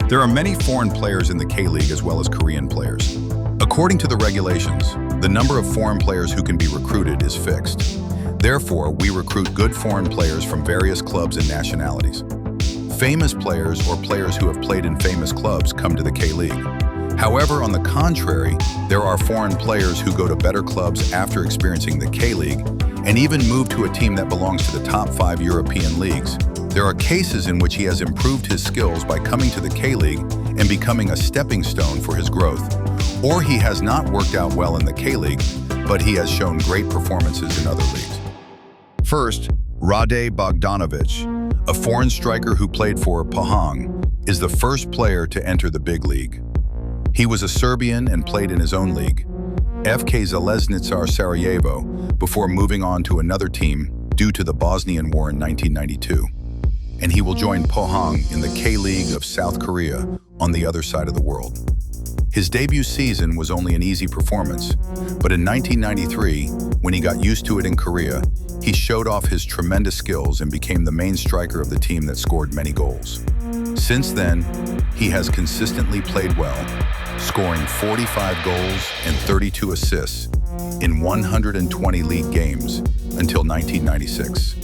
There are many foreign players in the K-League as well as Korean players. According to the regulations, the number of foreign players who can be recruited is fixed. Therefore, we recruit good foreign players from various clubs and nationalities. Famous players or players who have played in famous clubs come to the K-League. However, on the contrary, there are foreign players who go to better clubs after experiencing the K-League and even move to a team that belongs to the top 5 European leagues. There are cases in which he has improved his skills by coming to the K-League and becoming a stepping stone for his growth. Or he has not worked out well in the K-League, but he has shown great performances in other leagues. First, Rade Bogdanović, a foreign striker who played for Pohang, is the first player to enter the big league. He was a Serbian and played in his own league, FK Željezničar Sarajevo, before moving on to another team due to the Bosnian War in 1992. And he will join Pohang in the K-League of South Korea on the other side of the world. His debut season was only an easy performance, but in 1993, when he got used to it in Korea, he showed off his tremendous skills and became the main striker of the team that scored many goals. Since then, he has consistently played well, scoring 45 goals and 32 assists in 120 league games until 1996.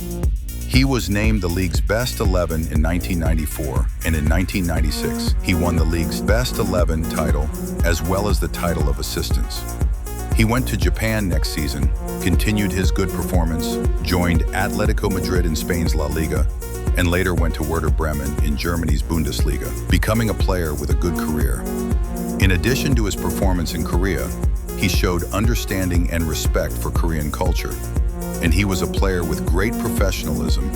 He was named the league's best 11 in 1994, and in 1996, he won the league's best 11 title, as well as the title of assistants. He went to Japan next season, continued his good performance, joined Atletico Madrid in Spain's La Liga, and later went to Werder Bremen in Germany's Bundesliga, becoming a player with a good career. In addition to his performance in Korea, he showed understanding and respect for Korean culture, and he was a player with great professionalism.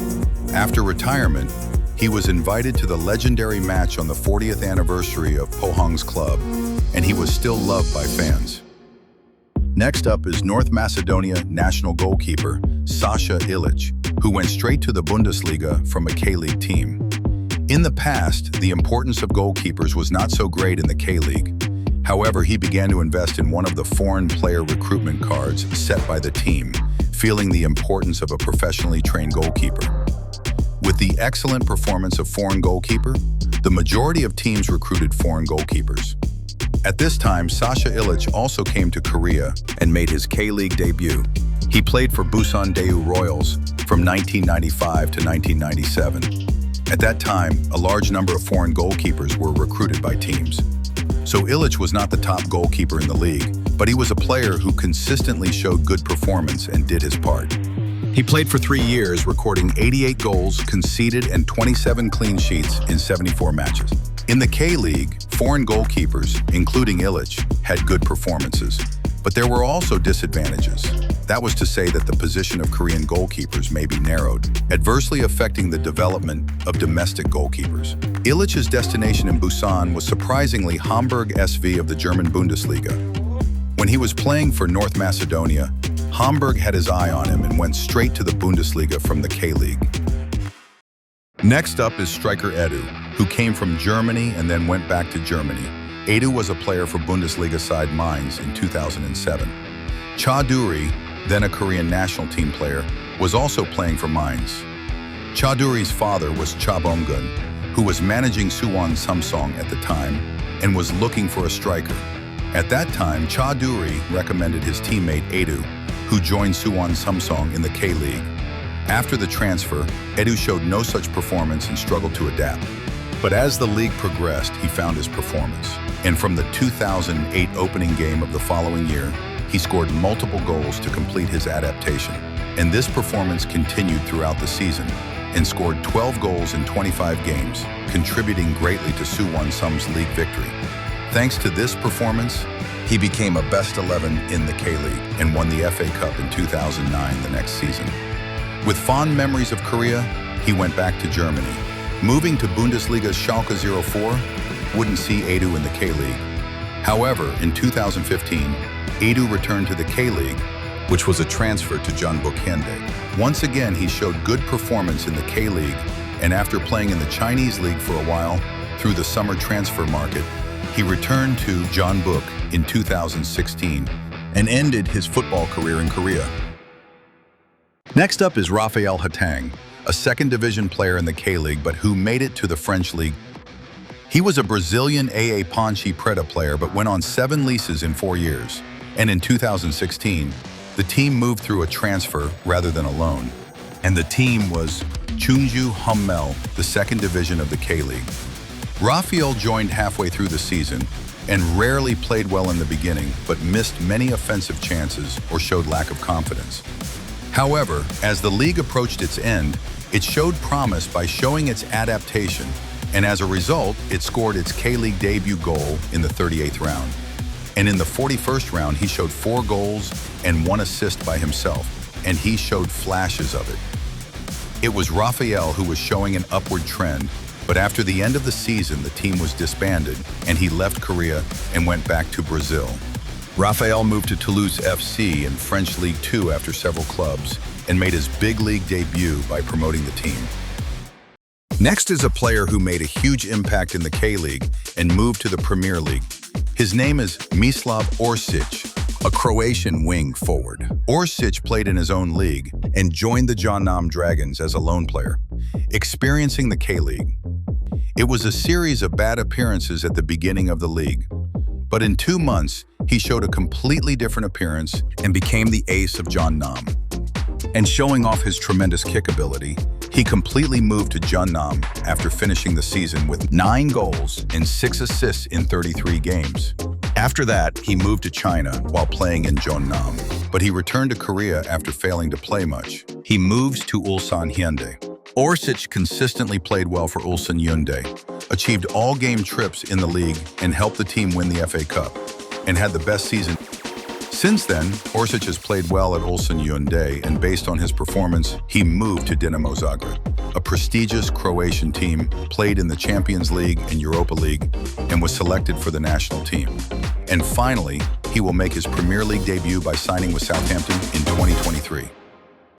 After retirement, he was invited to the legendary match on the 40th anniversary of Pohang's club, and he was still loved by fans. Next up is North Macedonia national goalkeeper Saša Ilić, who went straight to the Bundesliga from a K-League team. In the past, the importance of goalkeepers was not so great in the K-League. However, he began to invest in one of the foreign player recruitment cards set by the team, feeling the importance of a professionally trained goalkeeper. With the excellent performance of foreign goalkeeper, the majority of teams recruited foreign goalkeepers. At this time, Saša Ilić also came to Korea and made his K-League debut. He played for Busan Daewoo Royals from 1995 to 1997. At that time, a large number of foreign goalkeepers were recruited by teams. So Ilić was not the top goalkeeper in the league, but he was a player who consistently showed good performance and did his part. He played for 3 years, recording 88 goals, conceded, and 27 clean sheets in 74 matches. In the K-League, foreign goalkeepers, including Ilić, had good performances, but there were also disadvantages. That was to say that the position of Korean goalkeepers may be narrowed, adversely affecting the development of domestic goalkeepers. Ilić's destination in Busan was surprisingly Hamburg SV of the German Bundesliga. When he was playing for North Macedonia, Hamburg had his eye on him and went straight to the Bundesliga from the K-League. Next up is striker Edu, who came from Germany and then went back to Germany. Edu was a player for Bundesliga side Mainz in 2007. Cha Duri, then a Korean national team player, was also playing for Mainz. Cha Duri's father was Cha Bom-gun, who was managing Suwon Samsung at the time and was looking for a striker. At that time, Cha Duri recommended his teammate Edu, who joined Suwon Samsung in the K-League. After the transfer, Edu showed no such performance and struggled to adapt. But as the league progressed, he found his performance. And from the 2008 opening game of the following year, he scored multiple goals to complete his adaptation. And this performance continued throughout the season and scored 12 goals in 25 games, contributing greatly to Suwon Sam's league victory. Thanks to this performance, he became a best 11 in the K-League and won the FA Cup in 2009 the next season. With fond memories of Korea, he went back to Germany. Moving to Bundesliga's Schalke 04 wouldn't see Edu in the K-League. However, in 2015, Edu returned to the K-League, which was a transfer to Jeonnam Hyundai. Once again, he showed good performance in the K-League, and after playing in the Chinese league for a while, through the summer transfer market, he returned to Jeonnam in 2016 and ended his football career in Korea. Next up is Rafael, a second division player in the K-League, but who made it to the French league. He was a Brazilian AA Ponte Preta player but went on 7 leases in 4 years. And in 2016, the team moved through a transfer rather than a loan. And the team was Chungju Hummel, the second division of the K-League. Rafael joined halfway through the season and rarely played well in the beginning, but missed many offensive chances or showed lack of confidence. However, as the league approached its end, it showed promise by showing its adaptation, and as a result, it scored its K-League debut goal in the 38th round. And in the 41st round, he showed 4 goals and 1 assist by himself, and he showed flashes of it. It was Rafael who was showing an upward trend, but after the end of the season, the team was disbanded, and he left Korea and went back to Brazil. Rafael moved to Toulouse FC in French League 2 after several clubs, and made his big league debut by promoting the team. Next is a player who made a huge impact in the K-League and moved to the Premier League. His name is Mislav Oršić, a Croatian wing forward. Oršić played in his own league and joined the Jeonnam Dragons as a loan player, experiencing the K-League. It was a series of bad appearances at the beginning of the league, but in 2 months, he showed a completely different appearance and became the ace of Jeonnam. And showing off his tremendous kick ability, he completely moved to Jeonnam after finishing the season with 9 goals and 6 assists in 33 games. After that, he moved to China while playing in Jeonnam, but he returned to Korea after failing to play much. He moved to Ulsan Hyundai. Oršić consistently played well for Ulsan Hyundai, achieved all game trips in the league and helped the team win the FA Cup, and had the best season. Since then, Oršić has played well at Ulsan Hyundai, and based on his performance, he moved to Dinamo Zagreb, a prestigious Croatian team, played in the Champions League and Europa League, and was selected for the national team. And finally, he will make his Premier League debut by signing with Southampton in 2023.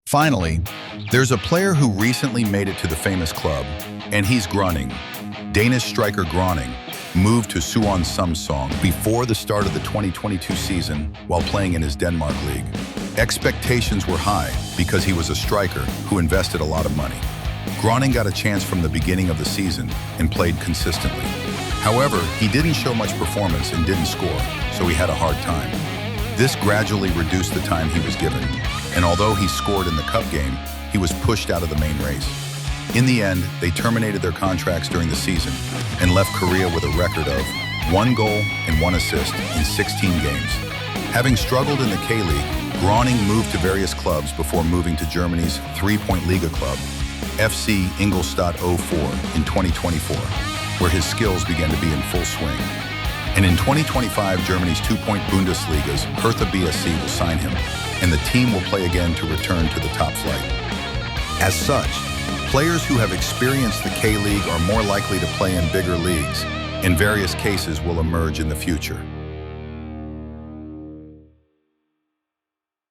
Finally, there's a player who recently made it to the famous club, and he's Grønning. Danish striker Grønning moved to Suwon Samsung before the start of the 2022 season while playing in his Denmark league. Expectations were high because he was a striker who invested a lot of money. Grønning got a chance from the beginning of the season and played consistently. However, he didn't show much performance and didn't score, so he had a hard time. This gradually reduced the time he was given, and although he scored in the cup game, he was pushed out of the main race. In the end, they terminated their contracts during the season and left Korea with a record of 1 goal and 1 assist in 16 games. Having struggled in the K-League, Grønning moved to various clubs before moving to Germany's 3-point Liga club, FC Ingolstadt 04, in 2024, where his skills began to be in full swing. And in 2025, Germany's 2-point Bundesliga's Hertha BSC will sign him, and the team will play again to return to the top flight. As such, players who have experienced the K-League are more likely to play in bigger leagues, and various cases will emerge in the future.